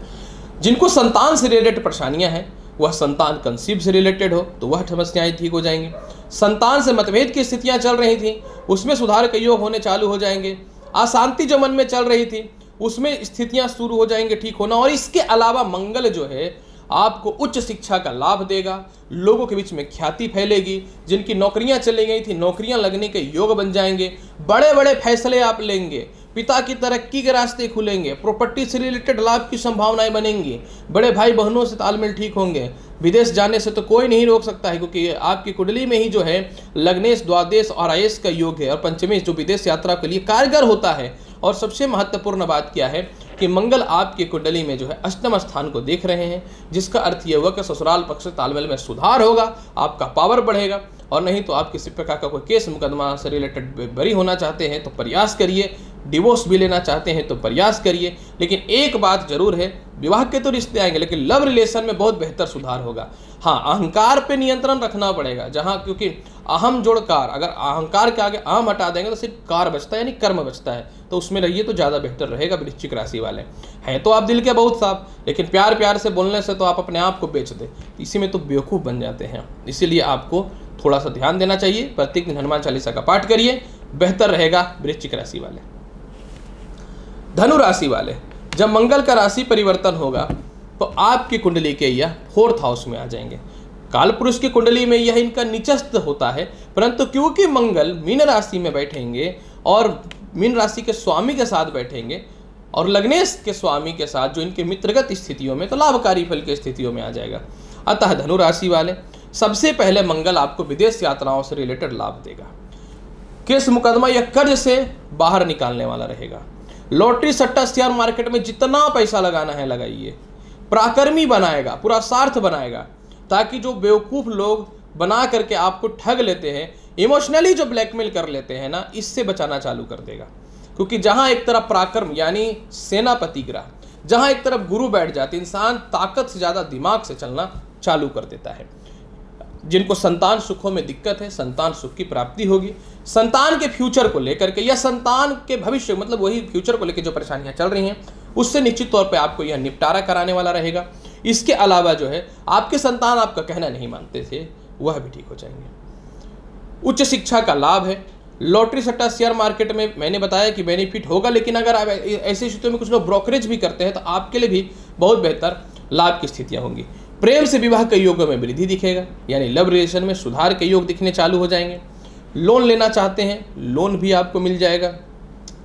जिनको संतान से रिलेटेड परेशानियां हैं, वह संतान कंसीव से रिलेटेड हो तो वह समस्याएं ठीक हो जाएंगी। संतान से मतभेद की स्थितियां चल रही थी, उसमें सुधार के योग होने चालू हो जाएंगे। अशांति जो मन में चल रही थी उसमें स्थितियां शुरू हो जाएंगे ठीक होना। और इसके अलावा मंगल जो है आपको उच्च शिक्षा का लाभ देगा, लोगों के बीच में ख्याति फैलेगी। जिनकी नौकरियां चली गई थी, नौकरियां लगने के योग बन जाएंगे। बड़े बड़े फैसले आप लेंगे, पिता की तरक्की के रास्ते खुलेंगे। प्रॉपर्टी से रिलेटेड लाभ की संभावनाएं बनेंगी। बड़े भाई बहनों से तालमेल ठीक होंगे। विदेश जाने से तो कोई नहीं रोक सकता है, क्योंकि आपकी कुंडली में ही जो है लग्नेश, द्वादश और आयेश का योग है और पंचमेश जो विदेश यात्रा के लिए कारगर होता है। और सबसे महत्वपूर्ण बात क्या है कि मंगल आपकी कुंडली में जो है अष्टम स्थान को देख रहे हैं, जिसका अर्थ यह हुआ कि ससुराल पक्ष से तालमेल में सुधार होगा, आपका पावर बढ़ेगा। और नहीं तो आप किसी प्रकार का कोई केस मुकदमा से रिलेटेड बरी होना चाहते हैं तो प्रयास करिए, डिवोर्स भी लेना चाहते हैं तो प्रयास करिए। लेकिन एक बात जरूर है, विवाह के तो रिश्ते आएंगे लेकिन लव रिलेशन में बहुत बेहतर सुधार होगा। हाँ, अहंकार पे नियंत्रण रखना पड़ेगा, जहाँ क्योंकि अहम जोड़ कार, अगर अहंकार के आगे अहम हटा देंगे तो सिर्फ कार बचता है, यानी कर्म बचता है, तो उसमें रहिए तो ज़्यादा बेहतर रहेगा। वृश्चिक राशि वाले हैं तो आप दिल के बहुत साफ, लेकिन प्यार प्यार से बोलने से तो आप अपने आप को बेच दे, इसी में तो बेवकूफ़ बन जाते हैं। इसीलिए आपको थोड़ा सा ध्यान देना चाहिए। प्रत्येक दिन हनुमान चालीसा का पाठ करिए, बेहतर रहेगा। वृश्चिक राशि वाले। धनु राशि वाले, जब मंगल का राशि परिवर्तन होगा तो आपकी कुंडली के यह 4th हाउस में आ जाएंगे। काल पुरुष की कुंडली में यह इनका निचस्त होता है, परंतु क्योंकि मंगल मीन राशि में बैठेंगे और मीन राशि के स्वामी के साथ बैठेंगे और लग्नेश के स्वामी के साथ, जो इनके मित्रगत स्थितियों में, तो लाभकारी फल की स्थितियों में आ जाएगा। अतः धनु राशि वाले, सबसे पहले मंगल आपको विदेश यात्राओं से रिलेटेड लाभ देगा। केस मुकदमा या कर्ज से बाहर निकालने वाला रहेगा। लॉटरी सट्टा शेयर मार्केट में जितना पैसा लगाना है लगाइए। पराक्रमी बनाएगा, पूरा सार्थ बनाएगा, ताकि जो बेवकूफ़ लोग बना करके आपको ठग लेते हैं, इमोशनली जो ब्लैकमेल कर लेते हैं ना, इससे बचाना चालू कर देगा। क्योंकि जहाँ एक तरफ पराक्रम यानी सेनापति ग्रह, जहाँ एक तरफ गुरु बैठ जाते, इंसान ताकत से ज़्यादा दिमाग से चलना चालू कर देता है। जिनको संतान सुखों में दिक्कत है, संतान सुख की प्राप्ति होगी। संतान के फ्यूचर को लेकर के या संतान के भविष्य, मतलब वही फ्यूचर को लेकर जो परेशानियां चल रही हैं, उससे निश्चित तौर पे आपको यह निपटारा कराने वाला रहेगा। इसके अलावा जो है, आपके संतान आपका कहना नहीं मानते थे, वह भी ठीक हो जाएंगे। उच्च शिक्षा का लाभ है। लॉटरी सट्टा शेयर मार्केट में मैंने बताया कि बेनिफिट होगा, लेकिन अगर आप ऐसी स्थितियों में कुछ लोग ब्रोकरेज भी करते हैं तो आपके लिए भी बहुत बेहतर लाभ की स्थितियाँ होंगी। प्रेम से विवाह के योगों में वृद्धि दिखेगा, यानी लव रिलेशन में सुधार के योग दिखने चालू हो जाएंगे। लोन लेना चाहते हैं, लोन भी आपको मिल जाएगा।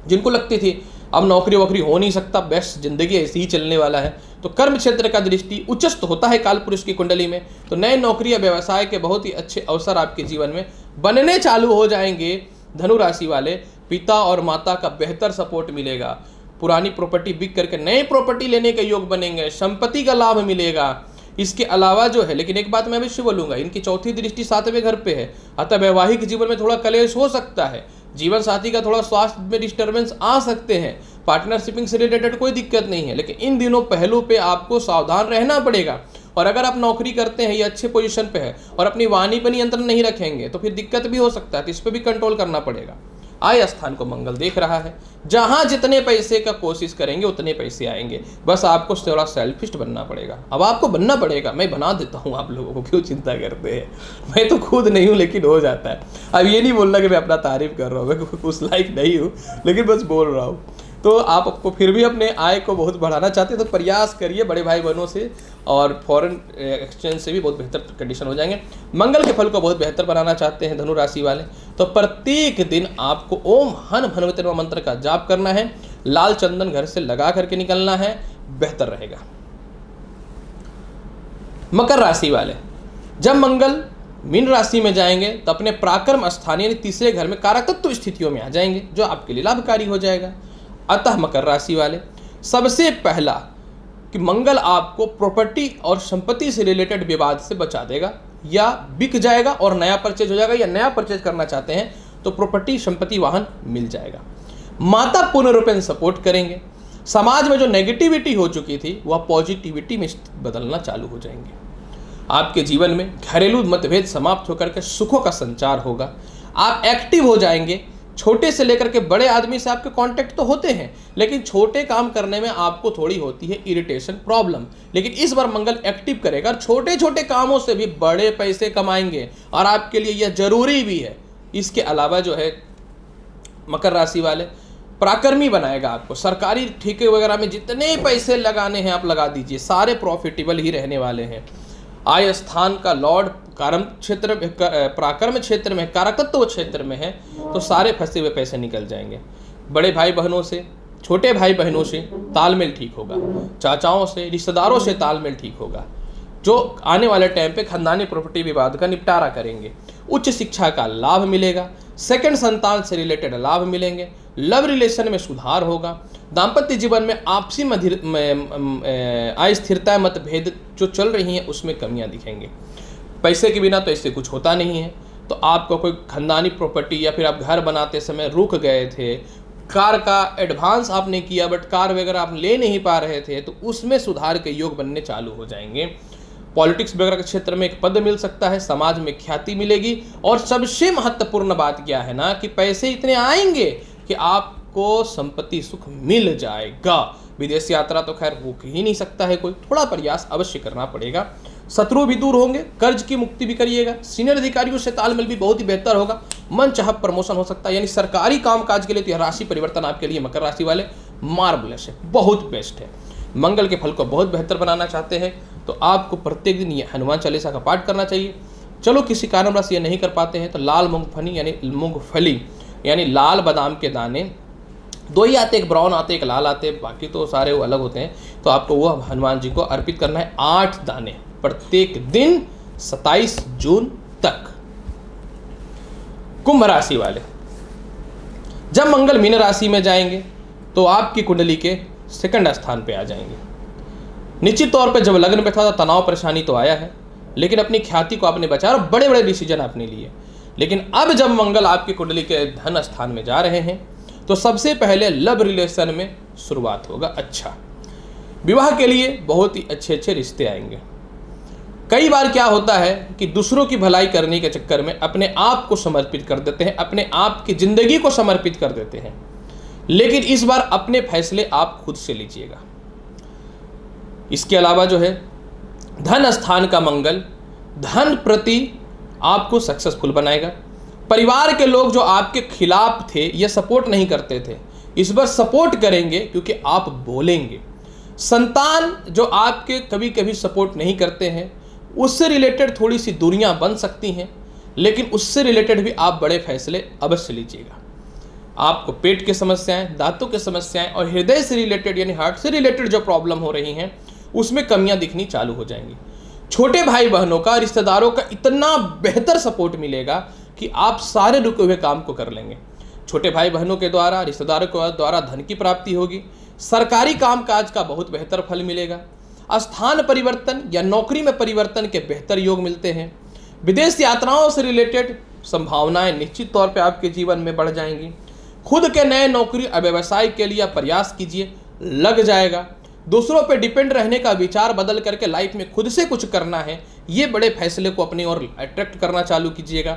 जिनको लगती थी अब नौकरी वोकरी हो नहीं सकता, बेस्ट जिंदगी ऐसे ही चलने वाला है, तो कर्म क्षेत्र का दृष्टि उच्चस्त होता है काल पुरुष की कुंडली में, तो नए नौकरी या व्यवसाय के बहुत ही अच्छे अवसर आपके जीवन में बनने चालू हो जाएंगे। धनु राशि वाले, पिता और माता का बेहतर सपोर्ट मिलेगा। पुरानी प्रॉपर्टी बिक करके नई प्रॉपर्टी लेने के योग बनेंगे, संपत्ति का लाभ मिलेगा। इसके अलावा जो है, लेकिन एक बात मैं अवश्य बोलूंगा, इनकी चौथी दृष्टि 7वें घर पे है, अतः वैवाहिक जीवन में थोड़ा कलेश हो सकता है। जीवन साथी का थोड़ा स्वास्थ्य में डिस्टर्बेंस आ सकते हैं। पार्टनरशिपिंग से रिलेटेड कोई दिक्कत नहीं है, लेकिन इन दिनों पहलू पे आपको सावधान रहना पड़ेगा। और अगर आप नौकरी करते हैं या अच्छे पोजीशन पे है और अपनी वाणी पर नियंत्रण नहीं रखेंगे तो फिर दिक्कत भी हो सकता है, तो इस पर भी कंट्रोल करना पड़ेगा। आय स्थान को मंगल देख रहा है, जहां जितने पैसे का कोशिश करेंगे उतने पैसे आएंगे। बस आपको थोड़ा सेल्फिश बनना पड़ेगा। अब आपको बनना पड़ेगा, मैं बना देता हूं, आप लोगों को क्यों चिंता करते हैं। मैं तो खुद नहीं हूं, लेकिन हो जाता है। अब ये नहीं बोलना कि मैं अपना तारीफ कर रहा हूँ, मैं उस लायक नहीं हूँ, लेकिन बस बोल रहा हूँ। तो आप आपको फिर भी अपने आय को बहुत बढ़ाना चाहते हैं तो प्रयास करिए बड़े भाई बहनों से, और फॉरेन एक्सचेंज से भी बहुत बेहतर कंडीशन हो जाएंगे। मंगल के फल को बहुत बेहतर बनाना चाहते हैं धनु राशि वाले, तो प्रत्येक दिन आपको ओम हन हनुमते नमः मंत्र का जाप करना है, लाल चंदन घर से लगा करके निकलना है, बेहतर रहेगा। मकर राशि वाले, जब मंगल मीन राशि में जाएंगे तो अपने पराक्रम स्थान यानी तीसरे घर में कारकत्व स्थितियों में आ जाएंगे, जो आपके लिए लाभकारी हो जाएगा। अतः मकर राशि वाले, सबसे पहला कि मंगल आपको प्रॉपर्टी और संपत्ति से रिलेटेड विवाद से बचा देगा, या बिक जाएगा और नया परचेज हो जाएगा, या नया परचेज करना चाहते हैं तो प्रॉपर्टी संपत्ति वाहन मिल जाएगा। माता पूर्ण रूपेण सपोर्ट करेंगे। समाज में जो नेगेटिविटी हो चुकी थी वह पॉजिटिविटी में बदलना चालू हो जाएंगे। आपके जीवन में घरेलू मतभेद समाप्त होकर के सुखों का संचार होगा। आप एक्टिव हो जाएंगे। छोटे से लेकर के बड़े आदमी से आपके कांटेक्ट तो होते हैं, लेकिन छोटे काम करने में आपको थोड़ी होती है इरिटेशन प्रॉब्लम, लेकिन इस बार मंगल एक्टिव करेगा और छोटे छोटे कामों से भी बड़े पैसे कमाएंगे, और आपके लिए यह जरूरी भी है। इसके अलावा जो है मकर राशि वाले, पराक्रमी बनाएगा आपको। सरकारी ठेके वगैरह में जितने पैसे लगाने हैं आप लगा दीजिए, सारे प्रॉफिटेबल ही रहने वाले हैं। आय स्थान का लॉर्ड कर्म क्षेत्र पराक्रम क्षेत्र में, कारकत्व क्षेत्र में है, तो सारे फंसे हुए पैसे निकल जाएंगे। बड़े भाई बहनों से, छोटे भाई बहनों से तालमेल ठीक होगा। चाचाओं से, रिश्तेदारों से तालमेल ठीक होगा, जो आने वाले टाइम पे खानदानी प्रॉपर्टी विवाद का निपटारा करेंगे। उच्च शिक्षा का लाभ मिलेगा। सेकंड संतान से रिलेटेड लाभ मिलेंगे। लव रिलेशन में सुधार होगा। दाम्पत्य जीवन में आपसी अस्थिरता, मतभेद जो चल रही हैं उसमें कमियां दिखेंगे। पैसे के बिना तो इससे कुछ होता नहीं है, तो आपका कोई खानदानी प्रॉपर्टी या फिर आप घर बनाते समय रुक गए थे, कार का एडवांस आपने किया बट कार वगैरह आप ले नहीं पा रहे थे, तो उसमें सुधार के योग बनने चालू हो जाएंगे। पॉलिटिक्स वगैरह के क्षेत्र में एक पद मिल सकता है, समाज में ख्याति मिलेगी, और सबसे महत्वपूर्ण बात क्या है ना कि पैसे इतने आएंगे कि आपको संपत्ति सुख मिल जाएगा। विदेश यात्रा तो खैर हो ही नहीं सकता है कोई, थोड़ा प्रयास अवश्य करना पड़ेगा। शत्रु भी दूर होंगे, कर्ज की मुक्ति भी करिएगा, सीनियर अधिकारियों से तालमेल भी बहुत ही बेहतर होगा, मन चाह प्रमोशन हो सकता है। यानी सरकारी कामकाज के लिए तो यह राशि परिवर्तन आपके लिए मकर राशि वाले मार्वलस है, बहुत बेस्ट है। मंगल के फल को बहुत बेहतर बनाना चाहते हैं तो आपको प्रत्येक दिन ये हनुमान चालीसा का पाठ करना चाहिए। चलो किसी कारणवश ये नहीं कर पाते हैं तो लाल मूंगफली यानी लाल बादाम के दाने, दो ही आते, एक ब्राउन आते एक लाल आते, बाकी तो सारे वो अलग होते हैं, तो आपको वो हनुमान जी को अर्पित करना है 8 दाने प्रत्येक दिन 27 जून तक। कुंभ राशि वाले, जब मंगल मीन राशि में जाएंगे तो आपकी कुंडली के सेकंड स्थान पे आ जाएंगे। निश्चित तौर पे जब लग्न पे था तो तनाव परेशानी तो आया है, लेकिन अपनी ख्याति को आपने बचाया और बड़े बड़े डिसीजन आपने लिए। लेकिन अब जब मंगल आपकी कुंडली के धन स्थान में जा रहे हैं तो सबसे पहले लव रिलेशन में शुरुआत होगा। अच्छा, विवाह के लिए बहुत ही अच्छे अच्छे रिश्ते आएंगे। कई बार क्या होता है कि दूसरों की भलाई करने के चक्कर में अपने आप को समर्पित कर देते हैं, अपने आप की जिंदगी को समर्पित कर देते हैं, लेकिन इस बार अपने फैसले आप खुद से लीजिएगा। इसके अलावा जो है धन स्थान का मंगल धन प्रति आपको सक्सेसफुल बनाएगा। परिवार के लोग जो आपके खिलाफ थे या सपोर्ट नहीं करते थे, इस बार सपोर्ट करेंगे क्योंकि आप बोलेंगे। संतान जो आपके कभी कभी सपोर्ट नहीं करते हैं, उससे रिलेटेड थोड़ी सी दूरियां बन सकती हैं, लेकिन उससे रिलेटेड भी आप बड़े फैसले अवश्य लीजिएगा। आपको पेट की समस्याएं, दांतों की समस्याएं और हृदय से रिलेटेड यानी हार्ट से रिलेटेड जो प्रॉब्लम हो रही हैं उसमें कमियां दिखनी चालू हो जाएंगी। छोटे भाई बहनों का, रिश्तेदारों का इतना बेहतर सपोर्ट मिलेगा कि आप सारे रुके हुए काम को कर लेंगे। छोटे भाई बहनों के द्वारा, रिश्तेदारों के द्वारा धन की प्राप्ति होगी। सरकारी कामकाज का बहुत बेहतर फल मिलेगा। स्थान परिवर्तन या नौकरी में परिवर्तन के बेहतर योग मिलते हैं। विदेश यात्राओं से रिलेटेड संभावनाएं निश्चित तौर पे आपके जीवन में बढ़ जाएंगी। खुद के नए नौकरी और व्यवसाय के लिए प्रयास कीजिए, लग जाएगा। दूसरों पे डिपेंड रहने का विचार बदल करके लाइफ में खुद से कुछ करना है, ये बड़े फैसले को अपनी ओर अट्रैक्ट करना चालू कीजिएगा।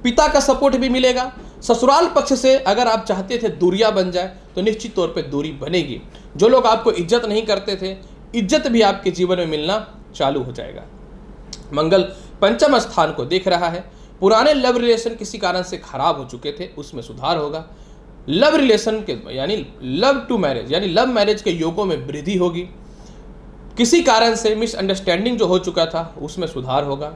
पिता का सपोर्ट भी मिलेगा। ससुराल पक्ष से अगर आप चाहते थे दूरियां बन जाए तो निश्चित तौर पे दूरी बनेगी। जो लोग आपको इज्जत नहीं करते थे, इज्जत भी आपके जीवन में मिलना चालू हो जाएगा। मंगल पंचम स्थान को देख रहा है। पुराने लव रिलेशन किसी कारण से खराब हो चुके थे, उसमें सुधार होगा। लव रिलेशन के यानी लव टू मैरिज यानी लव मैरिज के योगों में वृद्धि होगी। किसी कारण से मिसअंडरस्टैंडिंग जो हो चुका था उसमें सुधार होगा।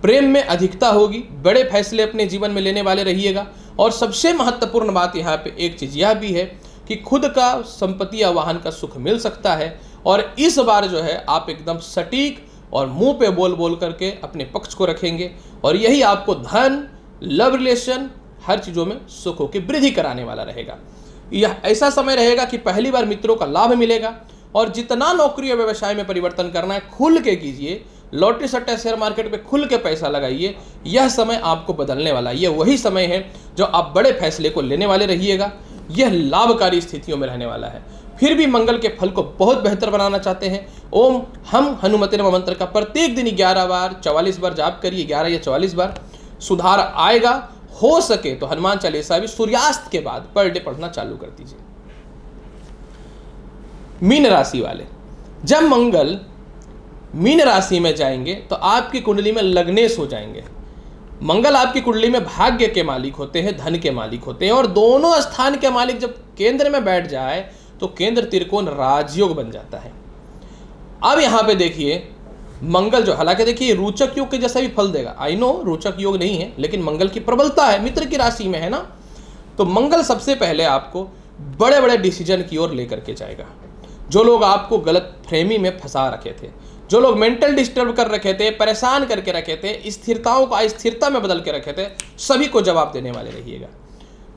प्रेम में अधिकता होगी। बड़े फैसले अपने जीवन में लेने वाले रहिएगा। और सबसे महत्वपूर्ण बात यहाँ पे एक चीज़ यह भी है कि खुद का संपत्ति या वाहन का सुख मिल सकता है। और इस बार जो है आप एकदम सटीक और मुंह पे बोल बोल करके अपने पक्ष को रखेंगे, और यही आपको धन, लव रिलेशन, हर चीज़ों में सुखों की वृद्धि कराने वाला रहेगा। यह ऐसा समय रहेगा कि पहली बार मित्रों का लाभ मिलेगा। और जितना नौकरी और व्यवसाय में परिवर्तन करना है खुल के कीजिए। लॉटरी सट्टा शेयर मार्केट पे खुल के पैसा लगाइए। यह समय आपको बदलने वाला है। यह वही समय है जो आप बड़े फैसले को लेने वाले रहिएगा। यह लाभकारी स्थितियों में रहने वाला है। फिर भी मंगल के फल को बहुत बेहतर बनाना चाहते हैं, ओम हम हनुमते नमः मंत्र का प्रत्येक दिन 11 बार 44 बार जाप करिए। 11 या 44 बार सुधार आएगा। हो सके तो हनुमान चालीसा भी सूर्यास्त के बाद पर डे पढ़ना चालू कर दीजिए। मीन राशि वाले, जब मंगल मीन राशि में जाएंगे तो आपकी कुंडली में लग्नेश हो जाएंगे। मंगल आपकी कुंडली में भाग्य के मालिक होते हैं, धन के मालिक होते हैं, और दोनों स्थान के मालिक जब केंद्र में बैठ जाए तो केंद्र त्रिकोण राजयोग बन जाता है। अब यहां पे देखिए मंगल जो, हालांकि देखिए रोचक योग के जैसा भी फल देगा। आई नो रोचक योग नहीं है, लेकिन मंगल की प्रबलता है, मित्र की राशि में है ना। तो मंगल सबसे पहले आपको बड़े बड़े डिसीजन की ओर लेकर के जाएगा। जो लोग आपको गलत फ्रेमी में फंसा रखे थे, जो लोग मेंटल डिस्टर्ब कर रखे थे, परेशान करके रखे थे, स्थिरताओं को अस्थिरता में बदल के रखे थे, सभी को जवाब देने वाले रहिएगा।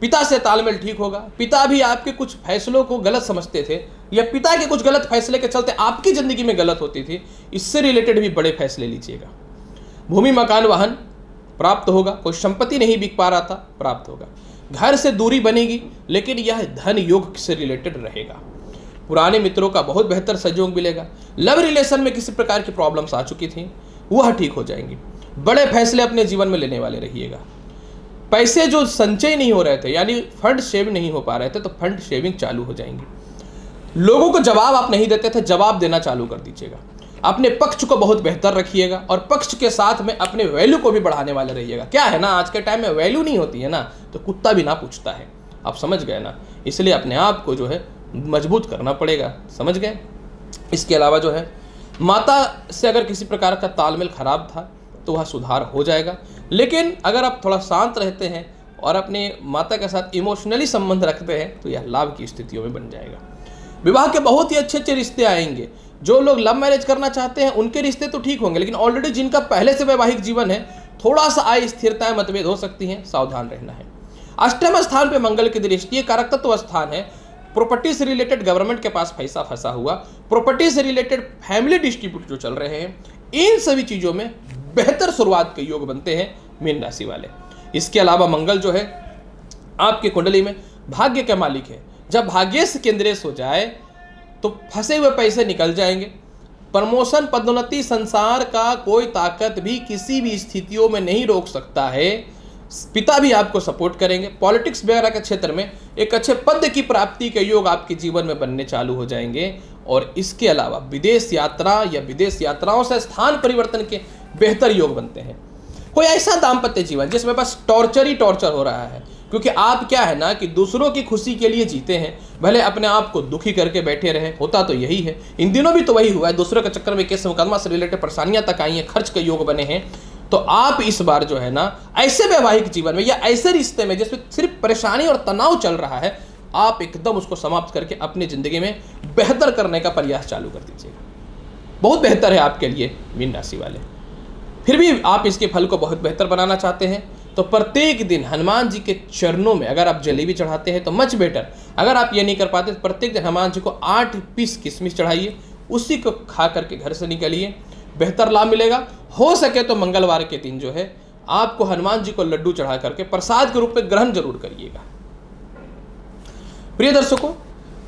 पिता से तालमेल ठीक होगा। पिता भी आपके कुछ फैसलों को गलत समझते थे या पिता के कुछ गलत फैसले के चलते आपकी जिंदगी में गलत होती थी, इससे रिलेटेड भी बड़े फैसले लीजिएगा। भूमि मकान वाहन प्राप्त होगा। कोई संपत्ति नहीं बिक पा रहा था, प्राप्त होगा। घर से दूरी बनेगी, लेकिन यह धन योग से रिलेटेड रहेगा। पुराने मित्रों का बहुत बेहतर सहयोग मिलेगा। लव रिलेशन में किसी प्रकार की प्रॉब्लम्स आ चुकी थी, वह ठीक हो जाएंगी। बड़े फैसले अपने जीवन में लेने वाले रहिएगा। पैसे जो संचय नहीं हो रहे थे, यानी फंड सेव नहीं हो पा रहे थे, तो फंड सेविंग चालू हो जाएंगी। लोगों को जवाब आप नहीं देते थे, जवाब देना चालू कर दीजिएगा। अपने पक्ष को बहुत बेहतर रखिएगा और पक्ष के साथ में अपने वैल्यू को भी बढ़ाने वाले रहिएगा। क्या है ना, आज के टाइम में वैल्यू नहीं होती है ना, तो कुत्ता भी ना पूछता है। आप समझ गए ना, इसलिए अपने आप को जो है मजबूत करना पड़ेगा। समझ गए। इसके अलावा जो है, माता से अगर किसी प्रकार का तालमेल खराब था तो वह सुधार हो जाएगा। लेकिन अगर आप थोड़ा शांत रहते हैं और अपने माता के साथ इमोशनली संबंध रखते हैं तो यह लाभ की स्थितियों में बन जाएगा। विवाह के बहुत ही अच्छे अच्छे रिश्ते आएंगे। जो लोग लव मैरिज करना चाहते हैं उनके रिश्ते तो ठीक होंगे, लेकिन ऑलरेडी जिनका पहले से वैवाहिक जीवन है, थोड़ा सा अस्थिरताएं मतभेद हो सकती हैं, सावधान रहना है। अष्टम स्थान पे मंगल की दृष्टि, कारकत्व स्थान है। प्रॉपर्टी से रिलेटेड गवर्नमेंट के पास पैसा फंसा हुआ, प्रॉपर्टी से रिलेटेड फैमिली डिस्ट्रीब्यूट जो चल रहे हैं, इन सभी चीजों में बेहतर शुरुआत के योग बनते हैं मीन राशि वाले। इसके अलावा मंगल जो है आपकी कुंडली में भाग्य के मालिक है। जब भाग्य से केंद्रित हो जाए तो फंसे हुए पैसे निकल जाएंगे। प्रमोशन, पदोन्नति, संसार का कोई ताकत भी किसी भी स्थितियों में नहीं रोक सकता है। पिता भी आपको सपोर्ट करेंगे। पॉलिटिक्स वगैरह के क्षेत्र में एक अच्छे पद की प्राप्ति के योग आपके जीवन में बनने चालू हो जाएंगे। और इसके अलावा विदेश यात्रा या विदेश यात्राओं से स्थान परिवर्तन के बेहतर योग बनते हैं। कोई ऐसा दाम्पत्य जीवन जिसमें बस टॉर्चर ही टॉर्चर हो रहा है, क्योंकि आप क्या है ना कि दूसरों की खुशी के लिए जीते हैं, भले अपने आप को दुखी करके बैठे रहे। होता तो यही है, इन दिनों भी तो वही हुआ है। दूसरों के चक्कर में केस मुकदमा से रिलेटेड परेशानियां तक आई हैं, खर्च के योग बने हैं। तो आप इस बार जो है ना, ऐसे वैवाहिक जीवन में या ऐसे रिश्ते में जिसमें सिर्फ परेशानी और तनाव चल रहा है, आप एकदम उसको समाप्त करके अपनी जिंदगी में बेहतर करने का प्रयास चालू कर दीजिएगा। बहुत बेहतर है आपके लिए मीन राशि वाले। फिर भी आप इसके फल को बहुत बेहतर बनाना चाहते हैं तो प्रत्येक दिन हनुमान जी के चरणों में अगर आप जलेबी चढ़ाते हैं तो मच बेटर। अगर आप ये नहीं कर पाते तो प्रत्येक दिन हनुमान जी को 8 पीस किशमिश चढ़ाइए, उसी को खा करके घर से निकलिए, बेहतर लाभ मिलेगा। हो सके तो मंगलवार के दिन जो है आपको हनुमान जी को लड्डू चढ़ा करके प्रसाद के रूप में ग्रहण जरूर करिएगा। प्रिय दर्शकों,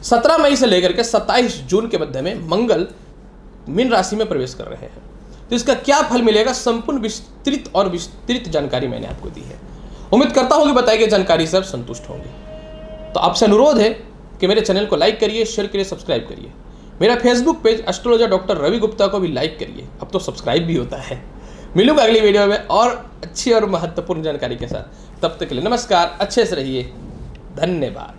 17 मई से लेकर के 27 जून के मध्य में मंगल मीन राशि में प्रवेश कर रहे हैं। तो इसका क्या फल मिलेगा, संपूर्ण विस्तृत जानकारी मैंने आपको दी है। उम्मीद करता हूं कि बताई गई जानकारी से आप संतुष्ट होंगे। तो आपसे अनुरोध है कि मेरे चैनल को लाइक करिए, शेयर करिए, सब्सक्राइब करिए। मेरा Facebook page astrologer doctor Ravi Gupta को भी लाइक करिए, अब तो सब्सक्राइब भी होता है। मिलूंगा अगली वीडियो में और अच्छी और महत्वपूर्ण जानकारी के साथ। तब तक के लिए नमस्कार, अच्छे से रहिए, धन्यवाद।